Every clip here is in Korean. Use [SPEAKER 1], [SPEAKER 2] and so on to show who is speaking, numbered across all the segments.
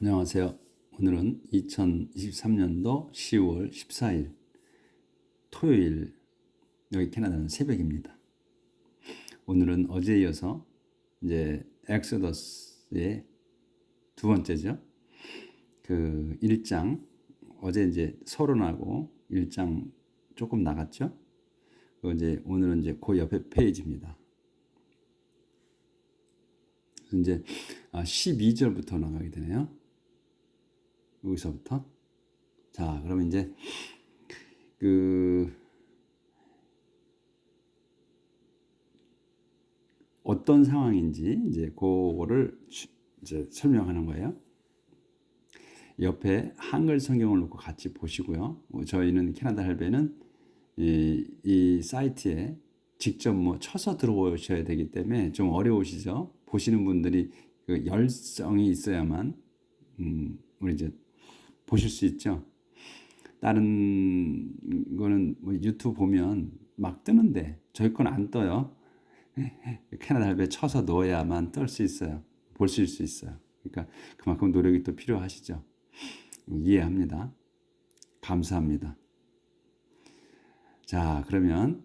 [SPEAKER 1] 안녕하세요. 오늘은 2023년도 10월 14일 토요일, 여기 캐나다는 새벽입니다. 오늘은 어제에 이어서 이제 엑소더스의 두 번째죠. 그 1장, 어제 이제 서론하고 1장 조금 나갔죠. 이제 오늘은 이제 그 옆에 페이지입니다. 그래서 이제 12절부터 나가게 되네요. 여기서부터. 자, 그러면 이제 어떤 상황인지 이제 그거를 이제 설명하는 거예요. 옆에 한글 성경을 놓고 같이 보시고요. 저희는 캐나다 할배는 이 사이트에 직접 쳐서 들어오셔야 되기 때문에 좀 어려우시죠. 보시는 분들이 그 열성이 있어야만 우리 이제 보실 수 있죠. 다른 거는 유튜브 보면 막 뜨는데 저희 건 안 떠요. 캐나다 할배 쳐서 넣어야만 뜰 수 있어요. 볼 수 있어요. 그러니까 그만큼 노력이 또 필요하시죠. 이해합니다. 감사합니다. 자, 그러면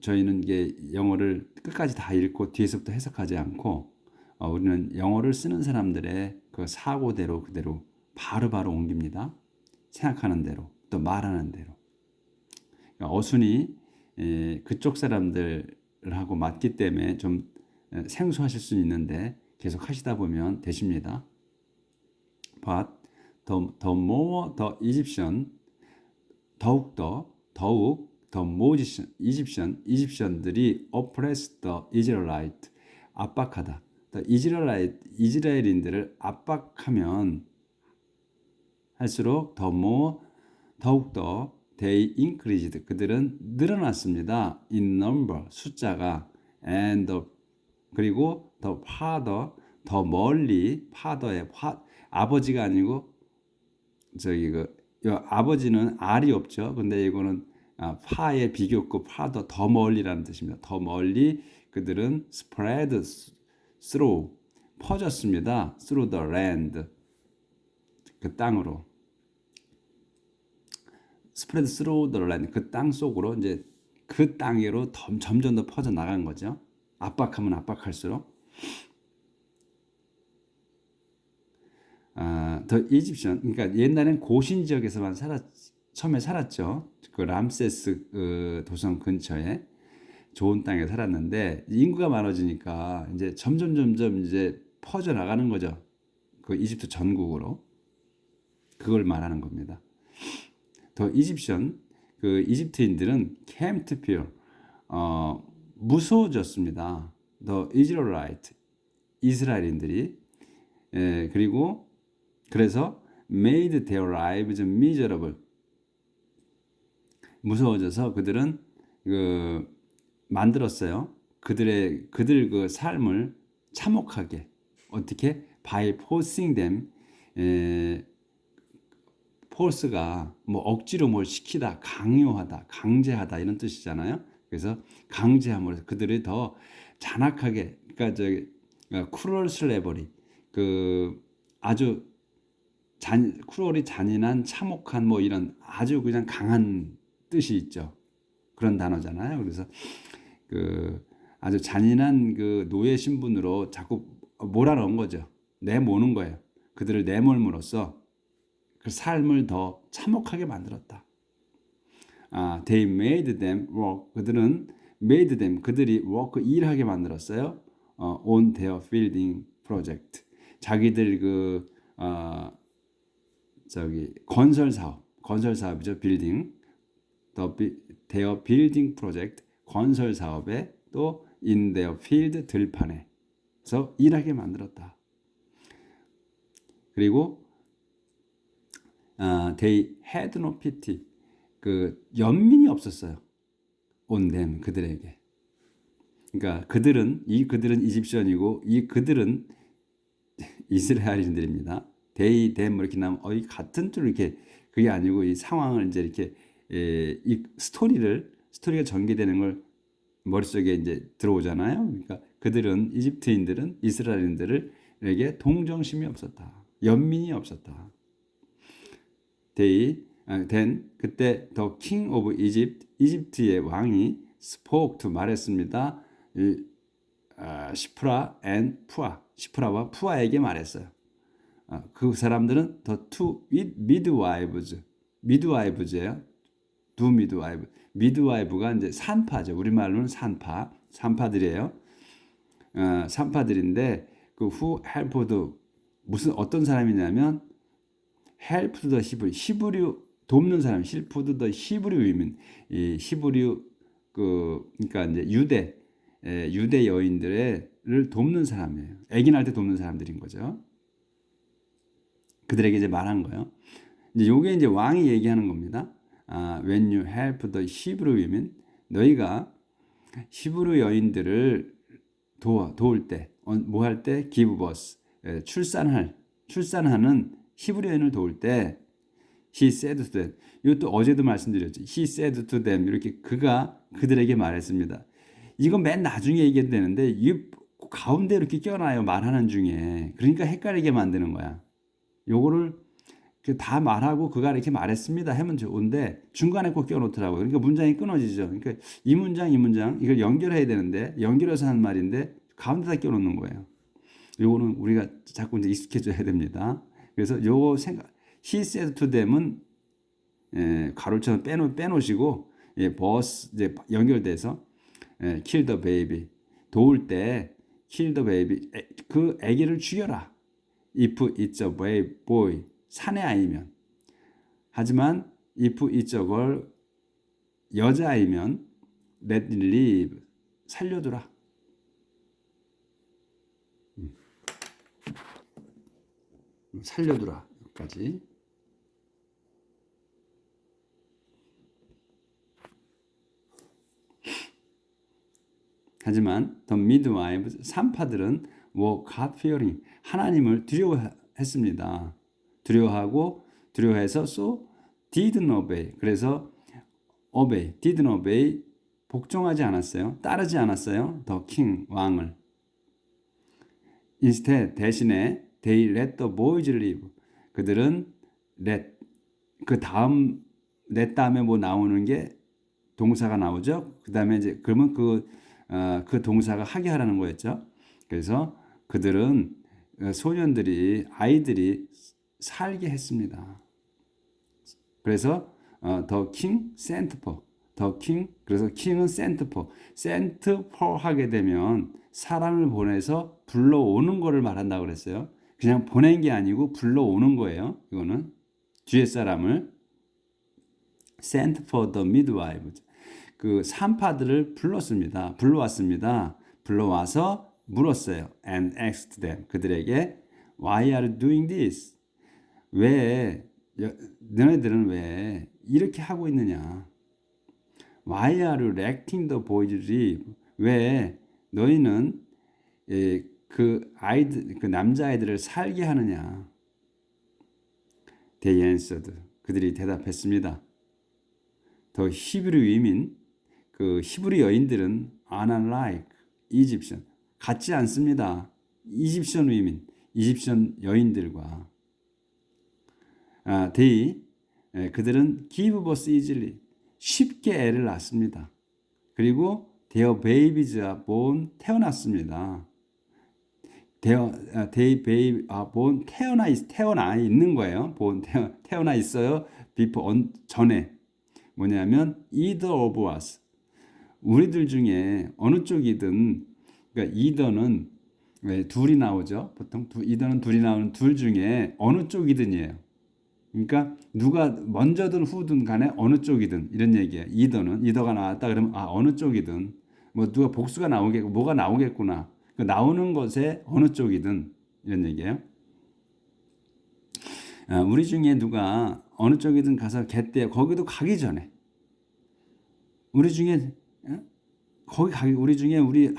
[SPEAKER 1] 저희는 이게 영어를 끝까지 다 읽고 뒤에서부터 해석하지 않고 우리는 영어를 쓰는 사람들의 그 사고대로 그대로 바로바로 옮깁니다. 생각하는 대로 또 말하는 대로. 그러니까 어순이 그쪽 사람들하고 맞기 때문에 좀 생소하실 수 있는데 계속 하시다 보면 되십니다. But the more the Egyptian, 더욱 the more 이집션들이 oppressed the Israelite, 압박하다. 이스라엘인들을 압박하면 할수록 더욱더 they increased, 그들은 늘어났습니다. in number, 숫자가, and 그리고 the farther, 더 멀리, father의 아버지가 아니고 아버지는 R이 없죠. 근데 이거는 파의 비교급 farther, 더 멀리라는 뜻입니다. 더 멀리 그들은 spread through, 퍼졌습니다. through the land, 그 땅으로. spread through the land, 그 땅 속으로, 이제 그 땅으로 점점 더 퍼져 나간 거죠. 압박하면 압박할수록. 더 이집션, 그러니까 옛날엔 고신 지역에서만 처음에 살았죠. 그 람세스 도성 근처에 좋은 땅에 살았는데 인구가 많아지니까 이제 점점 이제 퍼져 나가는 거죠. 그 이집트 전국으로. 그걸 말하는 겁니다. 더 이집션, 그 이집트인들은 can't fear, 무서워졌습니다. 더 이스라엘ite, 이스라엘인들이. 그리고 그래서 made their lives miserable, 무서워져서 그들은 만들었어요. 그들 그 삶을 참혹하게. 어떻게? by forcing them, force가 억지로 뭘 시키다, 강요하다, 강제하다 이런 뜻이잖아요. 그래서 강제함으로 그들이 더 잔악하게, 그러니까 cruel slavery, 그 아주 크루얼이 잔인한, 참혹한 이런 아주 그냥 강한 뜻이 있죠. 그런 단어잖아요. 그래서 아주 잔인한 그 노예 신분으로 자꾸 몰아넣은 거죠. 내모는 거예요. 그들을 내몰므로써 그 삶을 더 참혹하게 만들었다. They made them work, 그들은 made them, 그들이 work, 일하게 만들었어요. On their building project, 자기들 건설 사업이죠. 빌딩, their building project, 건설 사업에, 또 in their field, 들판에서 일하게 만들었다. 그리고 they had no pity, 그 연민이 없었어요. on them, 그들에게. 그러니까 그들은 이집션이고 그들은 이스라엘인들입니다. they, them 이렇게 나면 같은 줄, 이렇게 그게 아니고 이 상황을 이제 이렇게 이 스토리가 전개되는 걸 머릿속에 이제 들어오잖아요. 그러니까 이집트인들은 이스라엘인들을 그들에게 동정심이 없었다. 연민이 없었다. then 그때 the king of Egypt 이집트의 왕이 spoke to 말했습니다. 시프라 and 푸아 시프라와 푸아에게 말했어요. 그 사람들은 the two midwives예요. 두 midwife. midwive가 이제 산파죠. 우리말로는 산파들이에요. 산파들인데 그 who helped 무슨 어떤 사람이냐면 helped the 히브리 돕는 사람 helped the 히브리 women 이 히브리 그러니까 이제 유대 여인들을 돕는 사람이에요. 아기 낳을 때 돕는 사람들인 거죠. 그들에게 이제 말한 거예요. 이제 요게 이제 왕이 얘기하는 겁니다. When you help the Hebrew women, 너희가 히브리 여인들을 도울 때, 뭐 할 때, give birth, 출산하는 히브리 여인을 도울 때, he said to them. 이것도 어제도 말씀드렸죠. he said to them 이렇게 그가 그들에게 말했습니다. 이건 맨 나중에 얘기해도 되는데 이 가운데 이렇게 껴놔요. 말하는 중에. 그러니까 헷갈리게 만드는 거야. 요거를 다 말하고 그가 이렇게 말했습니다 하면 좋은데 중간에 꼭 껴놓더라고요. 그러니까 문장이 끊어지죠. 그러니까 이 문장 이걸 연결해야 되는데 연결해서 한 말인데 가운데다 껴놓는 거예요. 요거는 우리가 자꾸 이제 익숙해져야 됩니다. 그래서 요거 he said to them은 가로처럼 빼놓으시고 버스 이제 연결돼서 kill the baby 도울 때 kill the baby 그 아기를 죽여라. If it's a boy 사내 아이면 하지만 if it's a girl 여자아이면 let it live 살려두라. 살려두라 여기까지. 하지만 the midwives 산파들은 God fearing 하나님을 두려워했습니다. 두려워해서 so didn't obey. 그래서 didn't obey 복종하지 않았어요. 따르지 않았어요. the king 왕을. instead 대신에 they let the boys live. 그들은 let 그 다음 let 다음에 뭐 나오는 게 동사가 나오죠. 그 다음에 이제 그러면 그 동사가 하게 하라는 거였죠. 그래서 그들은 아이들이 살게 했습니다. 그래서 the king sent for 그래서 king은 sent for 하게 되면 사람을 보내서 불러오는 거를 말한다고 그랬어요. 그냥 보낸 게 아니고 불러오는 거예요. 이거는 뒤에 사람을 sent for the midwives 그 산파들을 불러왔습니다. 불러와서 물었어요. and asked them 그들에게 why are you doing this? 너네들은 왜 이렇게 하고 있느냐? Why are you letting the boys live? 왜 너희는 그 남자아이들을 살게 하느냐? They answered. 그들이 대답했습니다. The Hebrew women, 그 히브리 여인들은 are not like Egyptian. 같지 않습니다. Egyptian women, 이집션 여인들과. 그들은 give birth easily. 쉽게 애를 낳습니다. 그리고 their babies are born 태어났습니다. they baby are born 태어나 있는 거예요. 태어나 있어요. before 전에 뭐냐면 either of us 우리들 중에 어느 쪽이든 그러니까 either는 왜 둘이 나오죠. 보통 either는 둘이 나오는 둘 중에 어느 쪽이든이에요. 그러니까 누가 먼저든 후든 간에 어느 쪽이든 이런 얘기예요. either가 나왔다 그러면 어느 쪽이든 뭐 누가 복수가 나오겠고 뭐가 나오겠구나. 그 나오는 것에 어느 쪽이든 이런 얘기예요. 우리 중에 누가 어느 쪽이든 가서 갯대 거기도 가기 전에 우리 중에 우리 중에 우리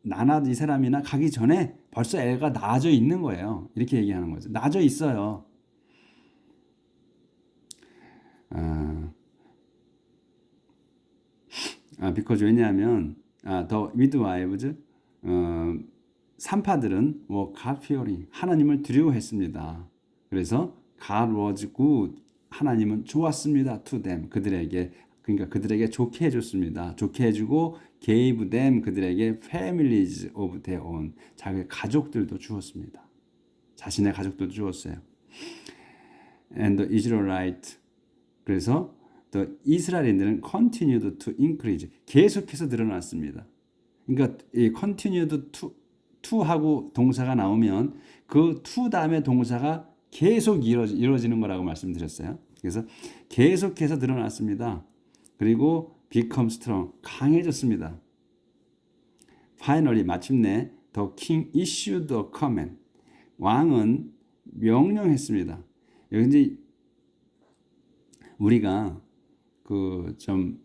[SPEAKER 1] 나나 이 사람이나 가기 전에 벌써 애가 낳아져 있는 거예요. 이렇게 얘기하는 거죠. 낳아져 있어요. because 왜냐하면 the midwives 산파들은 뭐 God fearing 하나님을 두려워했습니다. 그래서 God was good 하나님은 좋았습니다 to them 그들에게 그러니까 그들에게 좋게 해줬습니다. 좋게 해주고 gave them 그들에게 families of their own 자기 가족들도 주었습니다. 자신의 가족들도 주었어요. And the Israelite 그래서 또 이스라엘인들은 continued to increase 계속해서 늘어났습니다. 그러니까 이 continued to 하고 동사가 나오면 그 to 다음에 동사가 계속 이루어지는 거라고 말씀드렸어요. 그래서 계속해서 늘어났습니다. 그리고 become strong 강해졌습니다. Finally 마침내 the king issued a command 왕은 명령했습니다. 여기 이제 우리가 그 좀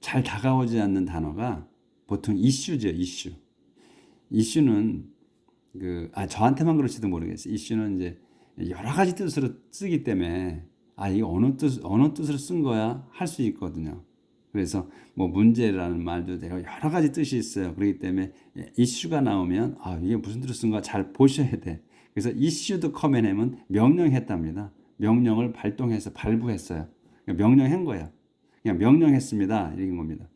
[SPEAKER 1] 잘 다가오지 않는 단어가 보통 이슈죠, 이슈. 이슈는 저한테만 그럴지도 모르겠어요. 이슈는 이제 여러 가지 뜻으로 쓰기 때문에 이게 어느 뜻으로 쓴 거야 할 수 있거든요. 그래서 뭐 문제라는 말도 되고 여러 가지 뜻이 있어요. 그렇기 때문에 이슈가 나오면 이게 무슨 뜻으로 쓴 거야 잘 보셔야 돼. 그래서 issued command은 명령했답니다. 명령을 발동해서 발부했어요. 명령한 거예요. 그냥 명령했습니다. 이런 겁니다.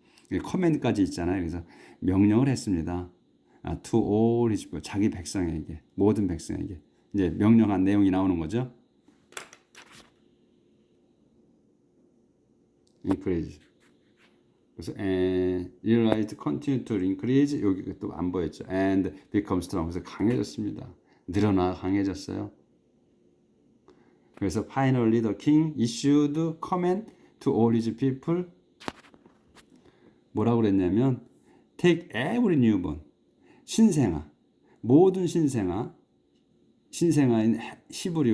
[SPEAKER 1] 커맨드까지 있잖아요. 그래서 명령을 했습니다. To all his people, 자기 백성에게, 모든 백성에게 이제 명령한 내용이 나오는 거죠. increase. 그래서 Israelite continue to increase 여기 또 안 보였죠. And become strong. 그래서 강해졌습니다. 늘어나 강해졌어요. 그래서 finally the king issued command to all his people 뭐라고 그랬냐면 take every newborn 신생아 모든 신생아인 히브리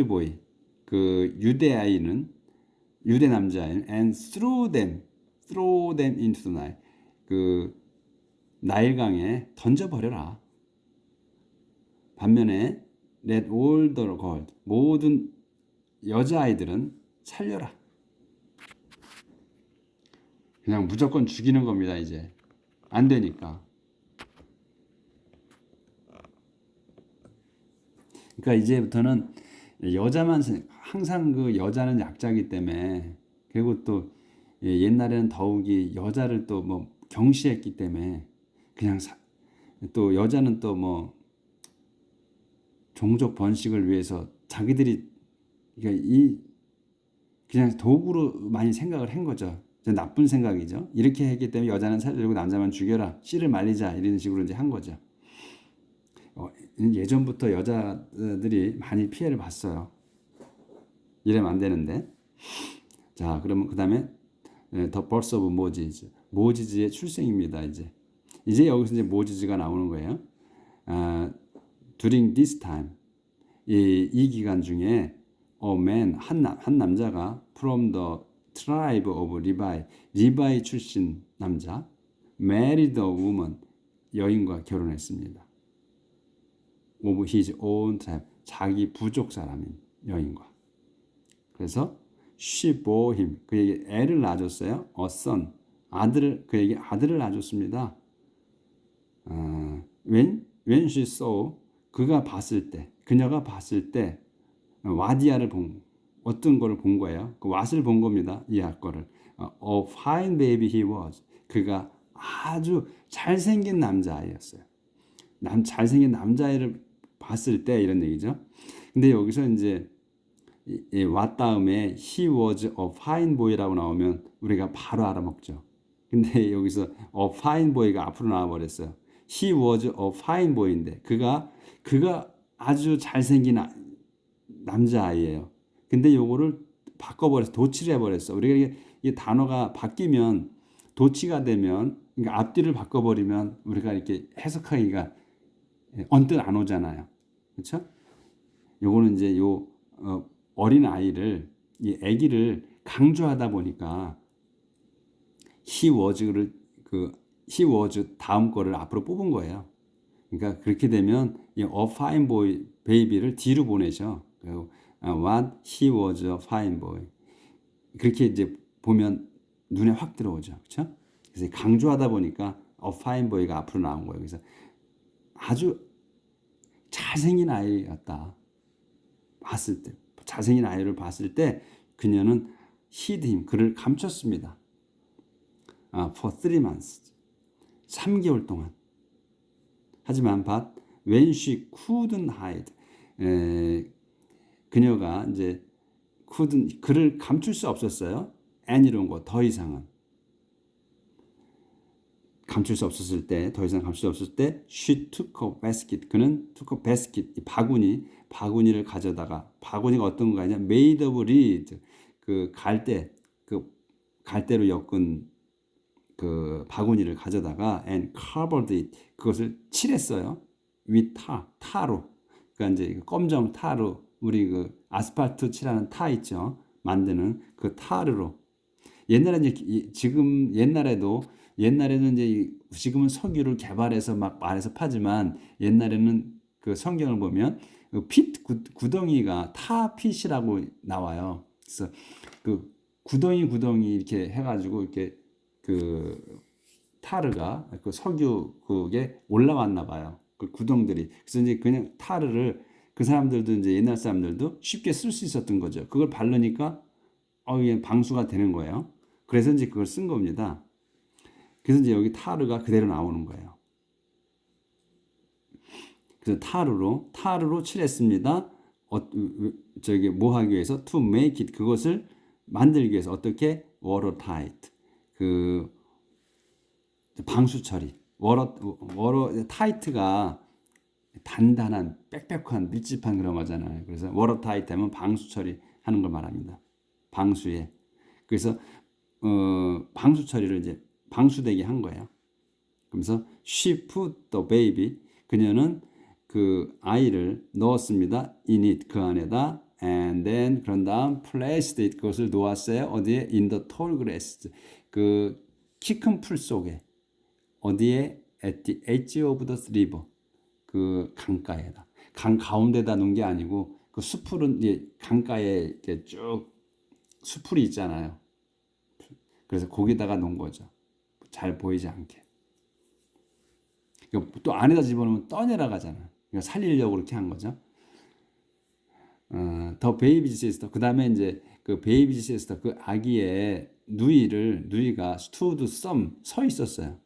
[SPEAKER 1] 보이 그 유대 남자아이는 and throw them into the Nile 그 나일강에 던져버려라. 반면에 let all the girls 모든 여자아이들은 살려라. 그냥 무조건 죽이는 겁니다. 이제 안 되니까. 그러니까 이제부터는 여자만 항상 그 여자는 약자이기 때문에 그리고 또 옛날에는 더욱이 여자를 또 뭐 경시했기 때문에 그냥 또 여자는 또 뭐 종족 번식을 위해서 자기들이 그러니까 그냥 도구로 많이 생각을 한 거죠. 나쁜 생각이죠. 이렇게 했기 때문에 여자는 살려고 남자만 죽여라. 씨를 말리자 이런 식으로 이제 한 거죠. 예전부터 여자들이 많이 피해를 봤어요. 이러면 안 되는데. 자, 그러면 그 다음에 The birth of Moses. 모지즈의 출생입니다. 이제 여기서 이제 모지즈가 나오는 거예요. During this time 이 기간 중에 a man 한 남자가 from the tribe of 리바이 출신 남자 married a woman 여인과 결혼했습니다. of his own tribe 자기 부족 사람인 여인과 그래서 she bore him 그에게 애를 낳아줬어요. a son 그에게 아들을 낳아줬습니다. when she saw 그녀가 봤을 때 와디아를 어떤 거를 본 거예요. 그 왓을 본 겁니다. 이 거를 a fine baby he was 그가 아주 잘생긴 남자아이였어요. 잘생긴 남자아이를 봤을 때 이런 얘기죠. 근데 여기서 이제 왓 다음에 he was a fine boy라고 나오면 우리가 바로 알아먹죠. 근데 여기서 a fine boy가 앞으로 나와버렸어요. he was a fine boy인데 그가 아주 잘생긴 남자아이예요. 근데 요거를 바꿔버려서 도치를 해버렸어. 우리가 이 단어가 바뀌면 도치가 되면 그러니까 앞뒤를 바꿔버리면 우리가 이렇게 해석하기가 언뜻 안 오잖아요. 그렇죠? 요거는 이제 어린 아이를 이 아기를 강조하다 보니까 he was 다음 거를 앞으로 뽑은 거예요. 그러니까 그렇게 되면 이 a fine boy baby를 뒤로 보내죠. 그리고 what he was a fine boy 그렇게 이제 보면 눈에 확 들어오죠. 그렇죠? 그래서 강조하다 보니까 a fine boy가 앞으로 나온 거예요. 그래서 아주 잘생긴 아이였다. 봤을 때 잘생긴 아이를 봤을 때 그녀는 hid him 그를 감췄습니다. for 3 months 3개월 동안. 하지만 but when she couldn't hide 그녀가 이제 couldn't 그를 감출 수 없었어요. and 이런 거 더 이상은 감출 수 없었을 때, 더 이상 감출 수 없었을 때, she took a basket. 그는 took a basket, 이 바구니를 가져다가, 바구니가 어떤 건가냐? made of reed. 그 갈대로 엮은 그 바구니를 가져다가 and covered it. 그것을 칠했어요. with 타로. 그러니까 이제 검정 타로, 우리 그 아스팔트 칠하는 타 있죠? 만드는 그 타르로. 옛날에 이제 옛날에는 이제 지금은 석유를 개발해서 막 말해서 파지만 옛날에는 그 성경을 보면 그 핏 구덩이가 타 핏이라고 나와요. 그래서 그 구덩이 이렇게 해가지고 이렇게 그 타르가 그 석유 그게 올라왔나 봐요. 그 구덩들이. 그래서 이제 그냥 타르를 그 사람들도 이제 옛날 사람들도 쉽게 쓸 수 있었던 거죠. 그걸 바르니까 이게 방수가 되는 거예요. 그래서 이제 그걸 쓴 겁니다. 그래서 이제 여기 타르가 그대로 나오는 거예요. 그래서 타르로 칠했습니다. 저기 뭐 하기 위해서 to make it 그것을 만들기 위해서 어떻게 watertight 그 방수 처리 워터 타이트가 단단한 빽빽한 밀집한 그런 거잖아요. 그래서 watertight 하면 방수 처리하는 걸 말합니다. 방수에 그래서 방수 처리를 이제 방수되게 한 거예요. 그러면서 she put the baby 그녀는 그 아이를 넣었습니다. in it 그 안에다 and then 그런 다음 placed it 그것을 놓았어요. 어디에 in the tall grass 그 키 큰 풀 속에 어디에 at the edge of the river 그 강가에다 강 가운데다 놓은 게 아니고 그 수풀은 이제 강가에 이렇게 쭉 수풀이 있잖아요. 그래서 거기다가 놓은 거죠. 잘 보이지 않게. 또 안에다 집어넣으면 떠내려가잖아. 그러니까 살리려고 그렇게 한 거죠. 더 베이비 시스터. 그 다음에 이제 그 베이비 시스터 그 아기의 누이가 stood some 서 있었어요.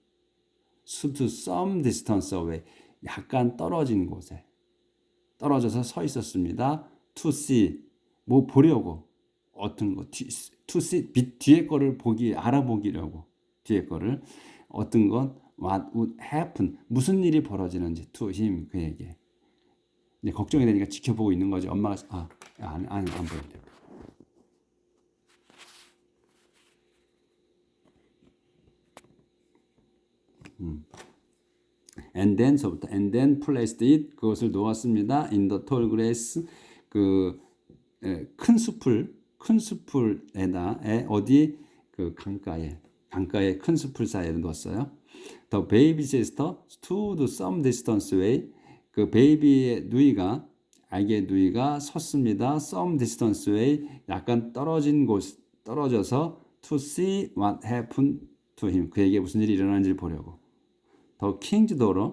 [SPEAKER 1] stood some distance away. 약간 떨어진 곳에 떨어져서 서 있었습니다. to see 뭐 보려고 어떤 거 to see 뒤에 거를 알아보기려고 뒤에 거를 어떤 것 what would happen 무슨 일이 벌어지는지 to him 그에게 이제 걱정이 되니까 지켜보고 있는 거죠. 엄마가 안 보여요. and then placed it 그것을 놓았습니다. in the tall grass 그 큰 숲을에다 어디 그 강가에 큰 숲을 사이에 놓았어요. The baby sister stood some distance away. 그 베이비의 아기의 누이가 섰습니다. Some distance away. 약간 떨어져서 to see what happened to him. 그에게 무슨 일이 일어나는지를 보려고. The king's daughter.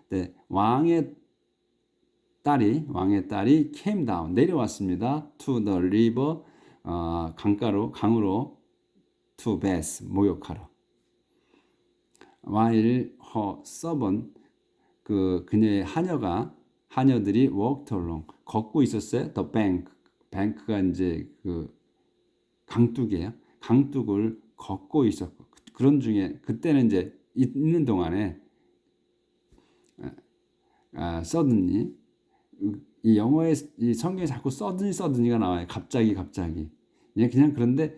[SPEAKER 1] 네, 왕의 딸이 came down 내려왔습니다. to the river 강으로 to bath 목욕하러. while her servant 그녀의 하녀들이 walked along 걷고 있었어요. the bank가 이제 그 강둑이에요. 강둑을 걷고 있었고 그런 중에 그때는 이제 있는 동안에 suddenly 이 영어의 이 성경에 자꾸 suddenly가 나와요. 갑자기. 그냥 그런데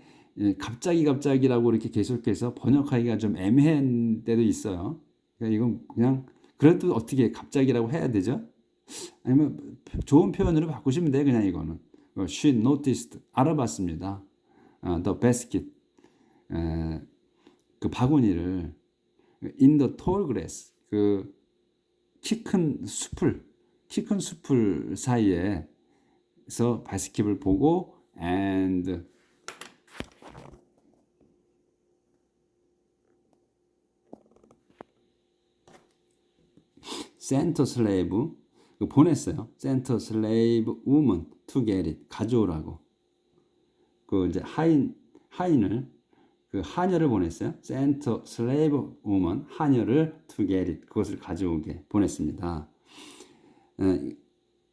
[SPEAKER 1] 갑자기라고 이렇게 계속해서 번역하기가 좀 애매한 때도 있어요. 그러니까 이건 그냥 그래도 어떻게 갑자기라고 해야 되죠? 아니면 좋은 표현으로 바꾸시면 돼요. 그냥 이거는 she noticed 알아봤습니다. the basket 그 바구니를 in the tall grass 그 키 큰 숲을 사이에서 바스켓을 보고 and sent a slave 보냈어요. sent a slave woman to get it 가져오라고. 그 이제 하인을 그 하녀를 보냈어요. sent a slave woman 하녀를 to get it 그것을 가져오게 보냈습니다.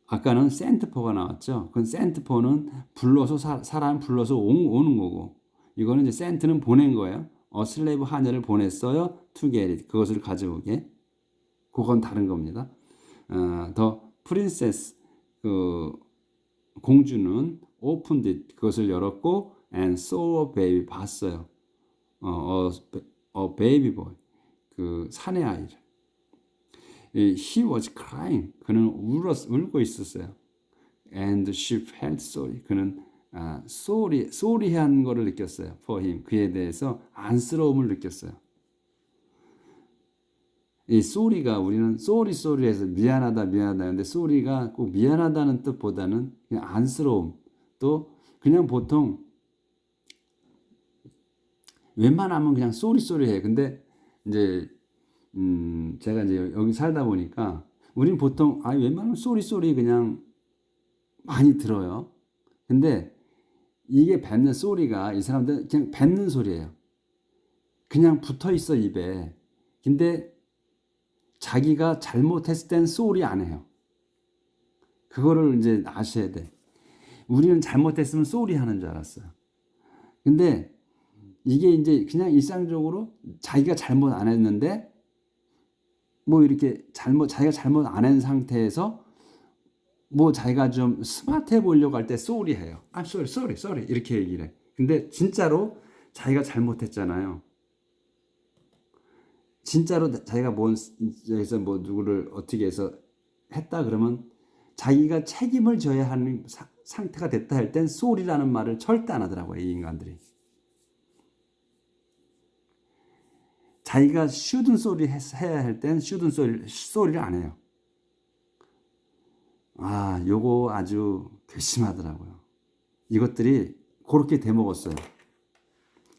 [SPEAKER 1] 아까는 sentfor가 나왔죠. 그건 sentfor는 불러서 사람 불러서 오는 거고 이거는 이제 sent는 보낸 거예요. slave 하녀를 보냈어요. to get it 그것을 가져오게. 그건 다른 겁니다. 더 프린세스 그 공주는 opened it 그것을 열었고 and saw a baby 봤어요. baby boy 그 사내 아이를. He was crying 그는 울고 있었어요. And she felt sorry 그는 sorry한 거를 느꼈어요. For him 그에 대해서 안쓰러움을 느꼈어요. 이 sorry가 우리는 sorry해서 미안하다 근데 sorry가 꼭 미안하다는 뜻보다는 그냥 안쓰러움 또 그냥 보통 웬만하면 그냥 sorry 해. 근데 이제 제가 이제 여기 살다 보니까 우리는 보통 웬만하면 sorry 그냥 많이 들어요. 근데 이게 뱉는 sorry가 이 사람들 그냥 뱉는 소리예요. 그냥 붙어 있어 입에. 근데 자기가 잘못했을 땐 sorry 안 해요. 그거를 이제 아셔야 돼. 우리는 잘못했으면 sorry 하는 줄 알았어요. 근데 이게 이제 그냥 일상적으로 자기가 잘못 안 했는데 뭐 이렇게 자기가 잘못 안 한 상태에서 뭐 자기가 좀 스마트해 보려고 할 때 sorry 해요. I'm sorry 이렇게 얘기를 해. 근데 진짜로 자기가 잘못했잖아요. 진짜로 자기가 여기서 뭐 누구를 어떻게 해서 했다 그러면 자기가 책임을 져야 하는 상태가 됐다 할 땐 sorry라는 말을 절대 안 하더라고요. 이 인간들이. 자기가 shouldn't sorry 해야 할 땐 shouldn't sorry를 안 해요. 요거 아주 괘씸하더라고요. 이것들이 그렇게 돼먹었어요.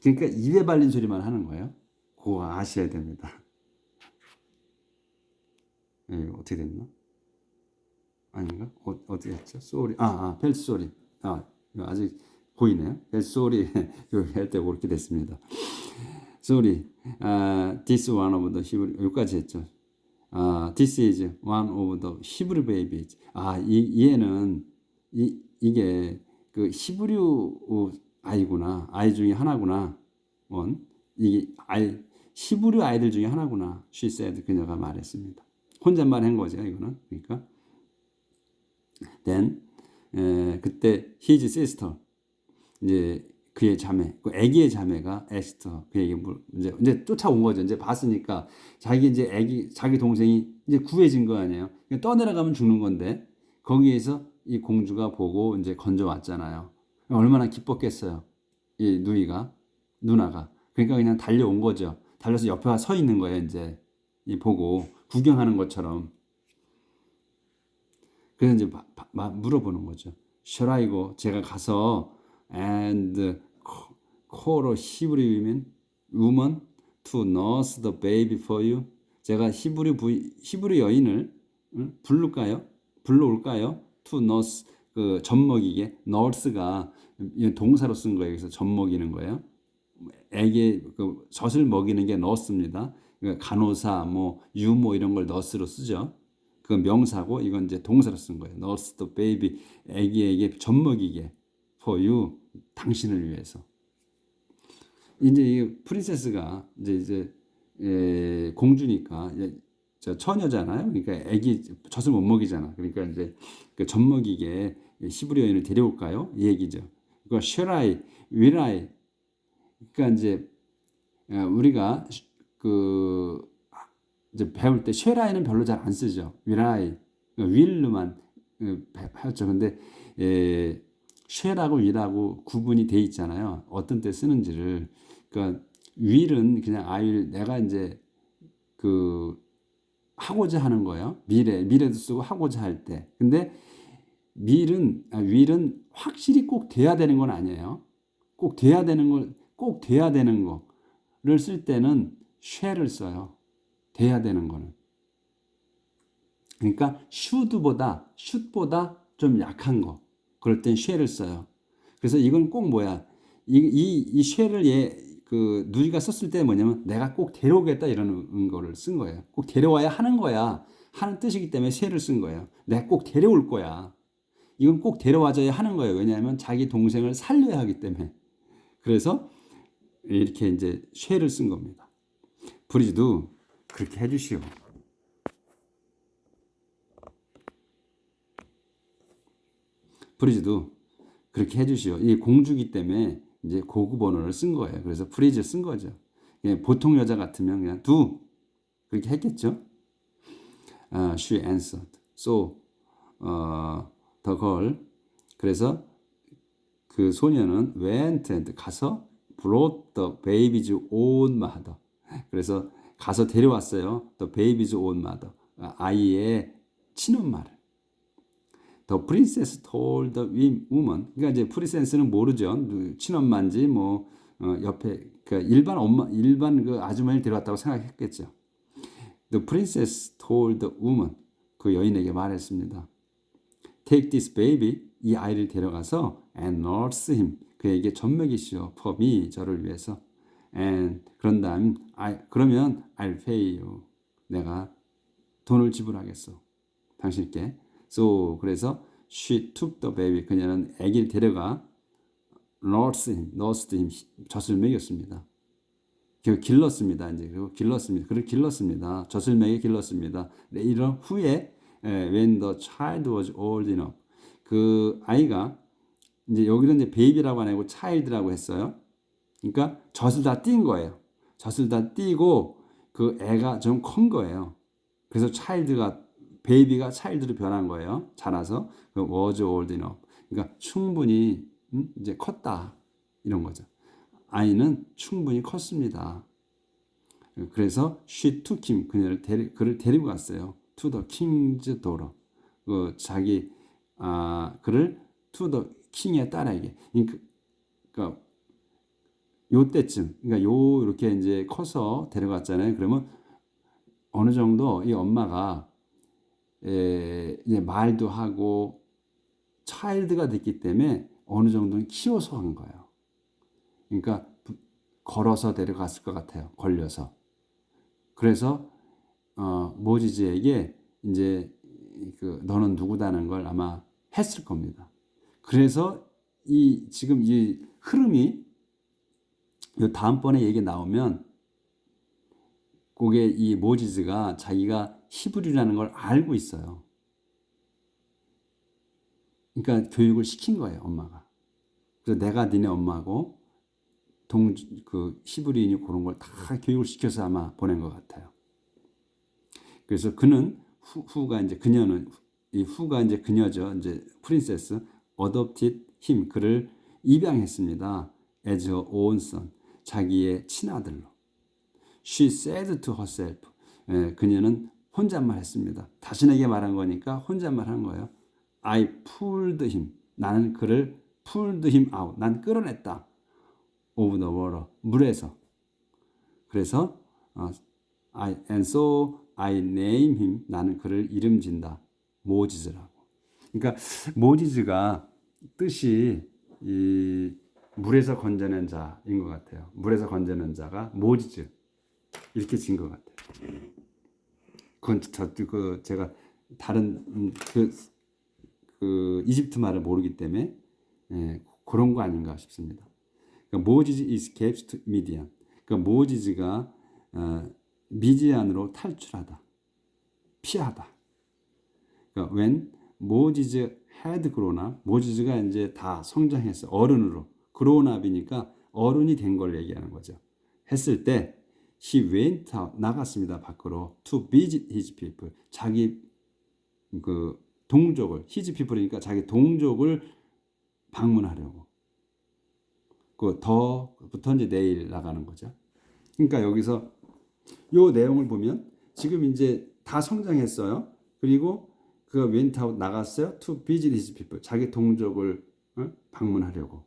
[SPEAKER 1] 그러니까 입에 발린 소리만 하는 거예요. 그거 아셔야 됩니다. 어떻게 됐나? 아닌가? 어떻게 했죠? sorry. felt sorry. 이거 아직 보이네요. felt sorry. 할 때 그렇게 됐습니다. sorry. this one of the Hebrew 여기까지 했죠. this is one of the Hebrew babies. 얘는 이게 그 히브리 아이구나. 아이 중에 하나구나. 이게 히브리 아이들 중에 하나구나. She said 그녀가 말했습니다. 혼잣말 한 거죠, 이거는. 그러니까 then 그때 his sister 이제 그의 자매, 그 아기의 자매가 에스터 그에게 이제 쫓아온 거죠. 이제 봤으니까 자기 동생이 이제 구해진 거 아니에요. 떠내려가면 죽는 건데 거기에서 이 공주가 보고 이제 건져왔잖아요. 얼마나 기뻤겠어요. 이 누나가. 그러니까 그냥 달려온 거죠. 달려서 옆에 서 있는 거예요. 이제 이 보고 구경하는 것처럼. 그래서 이제 물어보는 거죠. Shall I go? 제가 가서 and call a Hebrew woman to nurse the baby for you. 제가 히브리 여인을 불러올까요? To nurse 그 젖먹이게. nurse가 동사로 쓴 거예요. 그래서 젖먹이는 거예요. 애기 그 젖을 먹이는 게 nurse입니다. 그러니까 간호사, 유모 이런 걸 nurse로 쓰죠. 그 명사고 이건 이제 동사로 쓴 거예요. nurse the baby 애기에게 젖먹이게 for you 당신을 위해서. 이제 이 프린세스가 이제 공주니까 저 처녀잖아요. 그러니까 애기 젖을 못 먹이잖아. 그러니까 이제 그 젖 먹이게 히브리 여인을 데려올까요? 이 얘기죠. 그러니까 shall I, will I. 그러니까 이제 우리가 그 이제 배울 때 shall I는 별로 잘 안 쓰죠. will I, will만 배웠죠. 근데 shall하고 will하고 구분이 돼 있잖아요. 어떤 때 쓰는지를. 그러니까 will은 그냥 I will 내가 이제 그 하고자 하는 거예요. 미래도 쓰고 하고자 할 때. 근데 will은 확실히 꼭 돼야 되는 건 아니에요. 꼭 돼야 되는 거를 쓸 때는 shall을 써요. 돼야 되는 거는. 그러니까 should보다 좀 약한 거. 그럴 땐 shall을 써요. 그래서 이건 꼭 뭐야? 이 shall을 누리가 썼을 때 뭐냐면 내가 꼭 데려오겠다 이런 거를 쓴 거예요. 꼭 데려와야 하는 거야. 하는 뜻이기 때문에 shall을 쓴 거예요. 내가 꼭 데려올 거야. 이건 꼭 데려와줘야 하는 거예요. 왜냐하면 자기 동생을 살려야 하기 때문에. 그래서 이렇게 이제 shall을 쓴 겁니다. 브리지도 그렇게 해주시오. 브리지도 그렇게 해주시오. 이 공주기 때문에 이제 고급 언어를 쓴 거예요. 그래서 프리즈 쓴 거죠. 보통 여자 같으면 그냥 do 그렇게 했겠죠. She answered. So the girl 그래서 그 소녀는 went and 가서 brought the baby's own mother. 그래서 가서 데려왔어요. The baby's own mother. 아이의 친엄마를. The princess told the woman. 그러니까 이제 프린세스는 모르죠. 친엄마인지 뭐 옆에 그러니까 일반 그 아주머니를 데려왔다고 생각했겠죠. The princess told the woman. 그 여인에게 말했습니다. Take this baby. 이 아이를 데려가서 and nurse him. 그에게 젖먹이시오. For me. 저를 위해서. And 그런 다음 그러면 I'll pay you. 내가 돈을 지불하겠어. 당신께. So 그래서 she took the baby. 그녀는 아기를 데려가 nursed him. 젖을 먹였습니다. 길렀습니다. 이제 그리고 길렀습니다. 그를 길렀습니다. 젖을 먹여 길렀습니다. 이런 후에 when the child was old enough. 그 아이가 이제 여기는 이제 베이비라고 안 하고 child라고 했어요. 그러니까 젖을 다 띈 거예요. 젖을 다 띄고 그 애가 좀 큰 거예요. 그래서 베이비가 child로 변한 거예요. 자라서 was old enough. 그러니까 충분히 이제 컸다 이런 거죠. 아이는 충분히 컸습니다. 그래서 she took him 그를 데리고 갔어요. to the king's daughter. 그를 to the king의 딸에게. 그러니까 요때쯤 그러니까 이렇게 이제 커서 데려갔잖아요. 그러면 어느 정도 이 엄마가 이제 말도 하고 차일드가 됐기 때문에 어느 정도는 키워서 한 거예요. 그러니까 걸어서 데려갔을 것 같아요. 걸려서. 그래서 모지즈에게 이제 너는 누구다는 걸 아마 했을 겁니다. 그래서 지금 이 흐름이 요 다음번에 얘기 나오면 그게 이 모지즈가 자기가 히브리라는 걸 알고 있어요. 그러니까 교육을 시킨 거예요, 엄마가. 그래서 내가 니네 엄마고 히브리인이 그런 걸 다 교육을 시켜서 아마 보낸 것 같아요. 그래서 그는 후가 이제 그녀죠. 이제 프린세스 adopted him 그를 입양했습니다. as her own son 자기의 친아들로. She said to herself 그녀는 혼잣말 했습니다. 자신에게 말한 거니까 혼잣말 한 거예요. I pulled him 나는 그를 pulled him out 난 끌어냈다. of the water 물에서. 그래서 and so I name him 나는 그를 이름 진다. 모지즈라고. 그러니까 모지즈가 뜻이 이 물에서 건져낸 자인 것 같아요. 물에서 건져낸 자가 모지즈 이렇게 진 것 같아요. 그건 제가 다른 이집트 말을 모르기 때문에 그런 거 아닌가 싶습니다. 그러니까 모지즈 escapes to Midian. 그러니까 모지즈가 미디안으로 탈출하다, 피하다. 그러니까 when 모지즈 had grown up, 모지즈가 이제 다 성장했어 어른으로 grown up이니까 어른이 된 걸 얘기하는 거죠. 했을 때 he went out 나갔습니다 밖으로 to visit his people 자기 동족을 his people이니까 자기 동족을 방문하려고. 더부터 이제 내일 나가는 거죠. 그러니까 여기서 요 내용을 보면 지금 이제 다 성장했어요. 그리고 그가 went out 나갔어요. to visit his people 자기 동족을 방문하려고.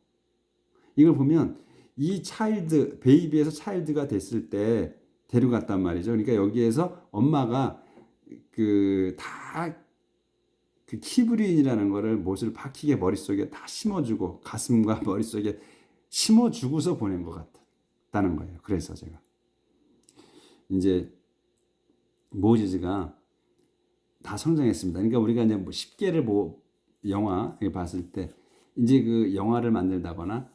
[SPEAKER 1] 이걸 보면 이 베이비에서 차일드가 됐을 때 데려갔단 말이죠. 그러니까 여기에서 엄마가 다 그 키브리인이라는 거를 못을 박히게 머릿속에 다 심어주고 가슴과 머릿속에 심어주고서 보낸 것 같다는 거예요. 그래서 제가 이제 모지즈가 다 성장했습니다. 그러니까 우리가 이제 뭐 10개를 영화 봤을 때 이제 그 영화를 만들다거나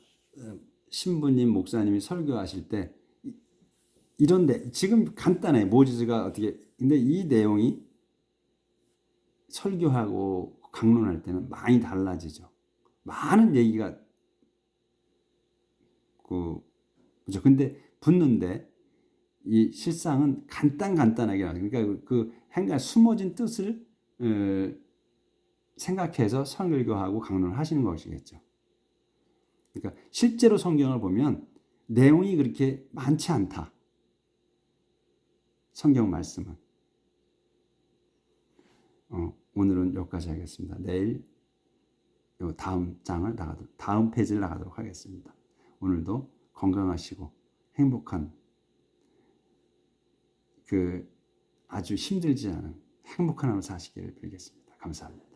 [SPEAKER 1] 신부님 목사님이 설교하실 때 이런데 지금 간단해 모지즈가 어떻게 근데 이 내용이 설교하고 강론할 때는 많이 달라지죠. 많은 얘기가 그죠. 근데 붙는데 이 실상은 간단하게 나와요. 그러니까 그 행간 숨어진 뜻을 생각해서 설교하고 강론을 하시는 것이겠죠. 그러니까 실제로 성경을 보면 내용이 그렇게 많지 않다. 성경 말씀은. 오늘은 여기까지 하겠습니다. 내일 요 다음 페이지를 나가도록 하겠습니다. 오늘도 건강하시고 행복한 아주 힘들지 않은 행복한 하루 사시기를 빌겠습니다. 감사합니다.